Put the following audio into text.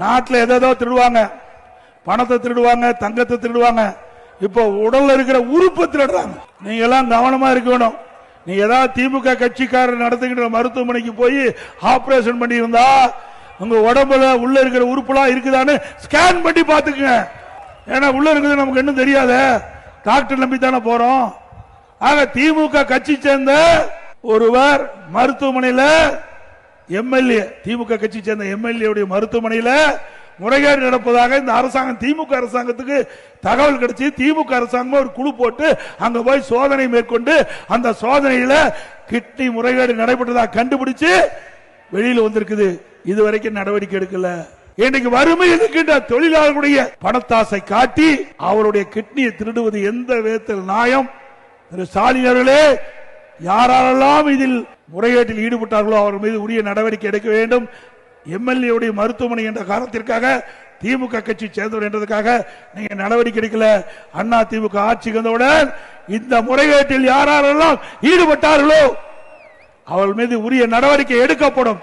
நாட்டில் எதோ திருடுவாங்க, பணத்தை திருடுவாங்க, தங்கத்தை திருடுவாங்க. இப்போ உடல்ல இருக்கிற உறுப்பை திருடுறாங்க. நீங்க எல்லாம் கவனமா இருக்கணும். நீ ஏதாவது திமுக கட்சிக்காரர் நடத்துகின்ற மருத்துவமனைக்கு போய் ஆபரேஷன் பண்ணி இருந்தா உங்க உடம்புல உள்ள இருக்கிற உறுப்புலாம் இருக்குதான்னு ஸ்கேன் பண்ணி பாத்துக்குங்க. ஏன்னா உள்ள இருக்குது நமக்கு இன்னும் தெரியாத, டாக்டர் நம்பி தானே போறோம். ஆக திமுக கட்சி சேர்ந்த ஒருவர் மருத்துவமனையில் எம்எல்ஏ, திமுக கட்சி சேர்ந்த எம்எல்ஏ மருத்துவமனையில் முறைகேடு நடப்பதாக இந்த அரசாங்கம், திமுக அரசாங்கத்துக்கு தகவல் கிடைச்சி திமுக அரசாங்கம் ஒரு குழு போட்டு அங்க போய் சோதனை மேற்கொண்டு அந்த சோதனையில கிட்னி முறைகேடு நடைபெற்றதாக கண்டுபிடிச்சு வெளியில வந்திருக்குது. இதுவரைக்கும் நடவடிக்கை எடுக்கல. இன்னைக்கு வறுமையில் இருக்கின்ற தொழிலாளர்களுடைய பணத்தாசை காட்டி அவருடைய கிட்னியை திருடுவது எந்த விதத்தில் நியாயம்? திரு ஸ்டாலின் அவர்களே, யாரெல்லாம் இதில் முறைகேட்டில் ஈடுபட்டார்களோ அவர் மீது உரிய நடவடிக்கை எடுக்க வேண்டும். எம்எல்ஏ மருத்துவமனை என்ற காரணத்திற்காக திமுக கட்சி சேர்ந்தவர் என்றதுக்காக நீங்க நடவடிக்கை எடுக்கல. அண்ணா திமுக ஆட்சி வந்தவுடன் இந்த முறைகேட்டில் யாரெல்லாம் ஈடுபட்டார்களோ அவர்கள் மீது உரிய நடவடிக்கை எடுக்கப்படும்.